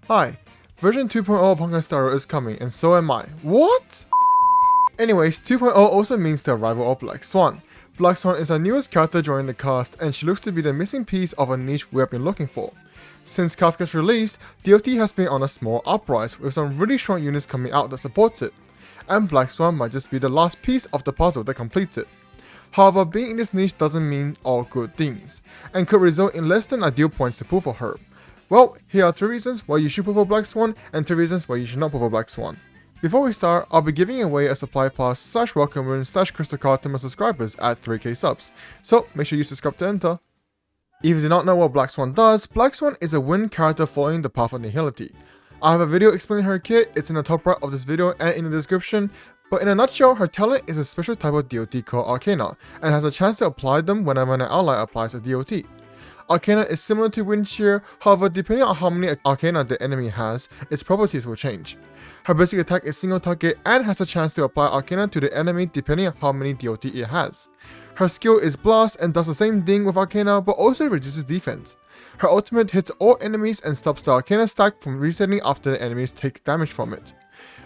Hi, version 2.0 of Honkai Star Rail is coming, and so am I. What? Anyways, 2.0 also means the arrival of Black Swan. Black Swan is our newest character joining the cast, and she looks to be the missing piece of a niche we have been looking for. Since Kafka's release, DOT has been on a small uprise, with some really strong units coming out that support it, and Black Swan might just be the last piece of the puzzle that completes it. However, being in this niche doesn't mean all good things, and could result in less than ideal points to pull for her. Well, here are 3 reasons why you should pull for Black Swan, and 3 reasons why you should not pull for Black Swan. Before we start, I'll be giving away a supply pass / welcome rune / crystal card to my subscribers at 3k subs, so make sure you subscribe to enter. If you do not know what Black Swan does, Black Swan is a wind character following the path of nihility. I have a video explaining her kit, it's in the top right of this video and in the description, but in a nutshell, her talent is a special type of DOT called Arcana, and has a chance to apply them whenever an ally applies a DOT. Arcana is similar to Wind Shear, however depending on how many Arcana the enemy has, its properties will change. Her basic attack is single target and has a chance to apply Arcana to the enemy depending on how many DOT it has. Her skill is Blast and does the same thing with Arcana but also reduces defense. Her ultimate hits all enemies and stops the Arcana stack from resetting after the enemies take damage from it.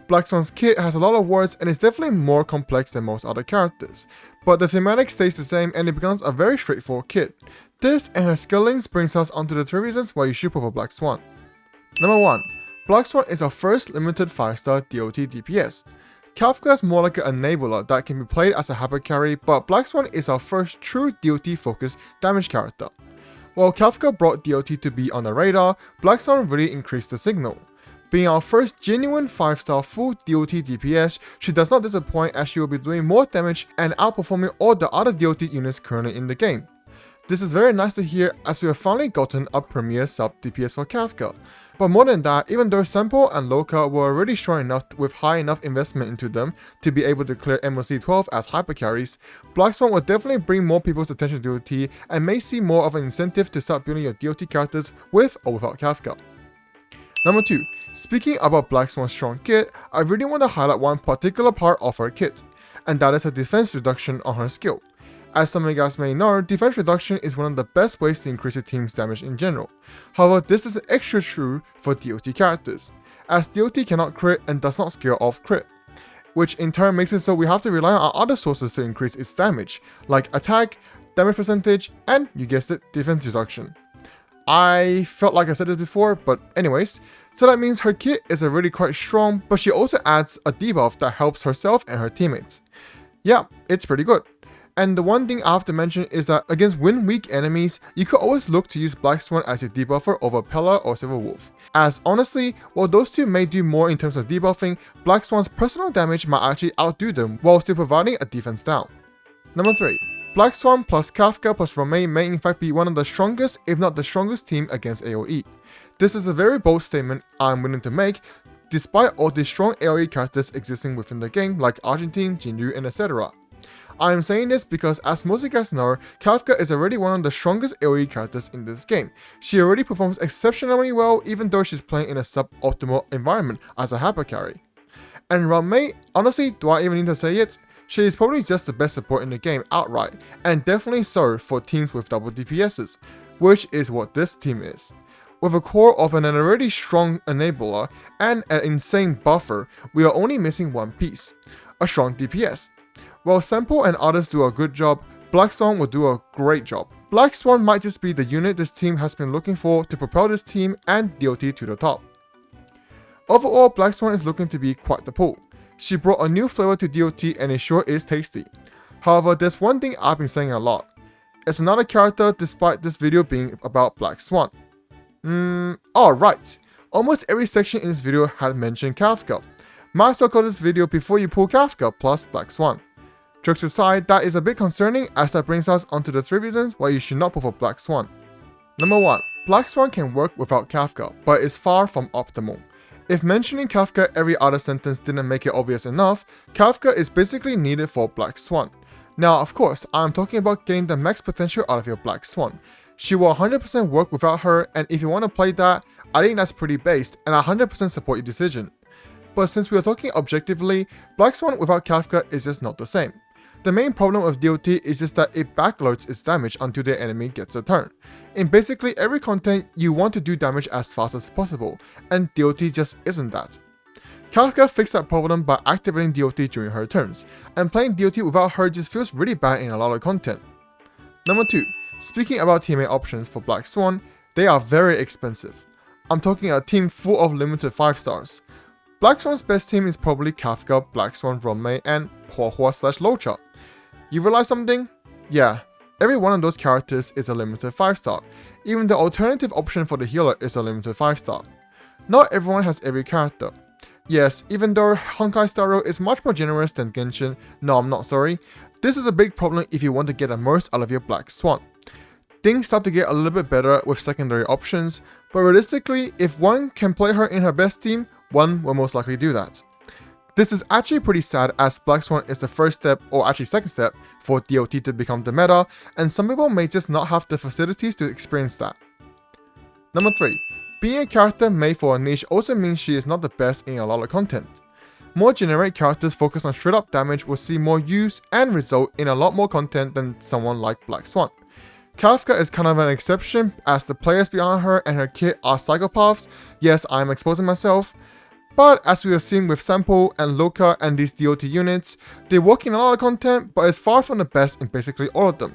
Black Swan's kit has a lot of words and is definitely more complex than most other characters, but the thematic stays the same and it becomes a very straightforward kit. This and her skill links brings us onto the 3 reasons why you should pull for Black Swan. Number 1. Black Swan is our first limited 5-star DOT DPS. Kafka is more like an enabler that can be played as a hyper carry, but Black Swan is our first true DOT focused damage character. While Kafka brought DOT to be on the radar, Black Swan really increased the signal. Being our first genuine 5-star full DOT DPS, she does not disappoint as she will be doing more damage and outperforming all the other DOT units currently in the game. This is very nice to hear as we have finally gotten a premier sub DPS for Kafka. But more than that, even though Sample and Loka were already strong enough with high enough investment into them to be able to clear MOC 12 as hyper carries, Black Swan will definitely bring more people's attention to DOT and may see more of an incentive to start building your DOT characters with or without Kafka. Number 2. Speaking about Black Swan's strong kit, I really want to highlight one particular part of her kit, and that is her defense reduction on her skill. As some of you guys may know, defense reduction is one of the best ways to increase a team's damage in general. However, this is extra true for DOT characters, as DOT cannot crit and does not scale off crit, which in turn makes it so we have to rely on other sources to increase its damage, like attack, damage percentage, and you guessed it, defense reduction. I felt like I said this before, but anyways, so that means her kit is already quite strong, but she also adds a debuff that helps herself and her teammates. Yeah, it's pretty good. And the one thing I have to mention is that against wind weak enemies, you could always look to use Black Swan as your debuffer over Pella or Silver Wolf. As honestly, while those two may do more in terms of debuffing, Black Swan's personal damage might actually outdo them while still providing a defense down. Number 3. Black Swan plus Kafka plus Romain may in fact be one of the strongest, if not the strongest team against AOE. This is a very bold statement I'm willing to make, despite all the strong AOE characters existing within the game like Argentine, Jinryu, and etc. I am saying this because as most of you guys know, Kafka is already one of the strongest AOE characters in this game. She already performs exceptionally well even though she's playing in a suboptimal environment as a hyper carry. And Romain, honestly, do I even need to say it? She is probably just the best support in the game outright, and definitely so for teams with double DPSs, which is what this team is. With a core of an already strong enabler and an insane buffer, we are only missing one piece, a strong DPS. While Sample and others do a good job, Black Swan will do a great job. Black Swan might just be the unit this team has been looking for to propel this team and DOT to the top. Overall, Black Swan is looking to be quite the pull. She brought a new flavor to DOT and it sure is tasty. However, there's one thing I've been saying a lot. It's another character despite this video being about Black Swan. Alright, almost every section in this video had mentioned Kafka. Might as well call this video before you pull Kafka plus Black Swan. Jokes aside, that is a bit concerning as that brings us onto the 3 reasons why you should not pull for Black Swan. Number 1. Black Swan can work without Kafka, but is far from optimal. If mentioning Kafka every other sentence didn't make it obvious enough, Kafka is basically needed for Black Swan. Now of course, I am talking about getting the max potential out of your Black Swan. She will 100% work without her, and if you want to play that, I think that's pretty based and I 100% support your decision. But since we are talking objectively, Black Swan without Kafka is just not the same. The main problem with DOT is just that it backloads its damage until the enemy gets a turn. In basically every content, you want to do damage as fast as possible, and DOT just isn't that. Kafka fixed that problem by activating DOT during her turns, and playing DOT without her just feels really bad in a lot of content. Number 2. Speaking about teammate options for Black Swan, they are very expensive. I'm talking a team full of limited 5 stars. Black Swan's best team is probably Kafka, Black Swan, Ronmei, and Huahua/Locha. You realize something? Yeah, every one of those characters is a limited 5 star. Even the alternative option for the healer is a limited 5 star. Not everyone has every character. Yes, even though Honkai Star Rail is much more generous than Genshin, no, I'm not sorry. This is a big problem if you want to get the most out of your Black Swan. Things start to get a little bit better with secondary options, but realistically, if one can play her in her best team, one will most likely do that. This is actually pretty sad, as Black Swan is the first step, or actually second step, for DOT to become the meta, and some people may just not have the facilities to experience that. Number 3. Being a character made for a niche also means she is not the best in a lot of content. More generic characters focused on straight up damage will see more use and result in a lot more content than someone like Black Swan. Kafka is kind of an exception, as the players behind her and her kit are psychopaths. Yes, I am exposing myself. But as we have seen with Sample and Loka and these DOT units, they work in a lot of content, but is far from the best in basically all of them.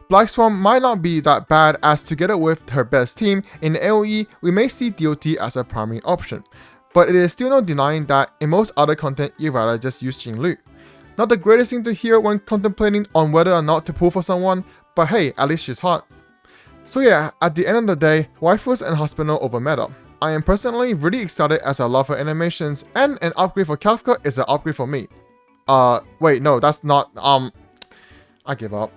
Black Swan might not be that bad, as together with her best team in AOE, we may see DOT as a primary option. But it is still no denying that in most other content, you'd rather just use Jinglu. Not the greatest thing to hear when contemplating on whether or not to pull for someone, but hey, at least she's hot. So yeah, at the end of the day, waifus and hospital over meta. I am personally really excited as I love her animations, and an upgrade for Kafka is an upgrade for me. Wait, no, that's not, I give up.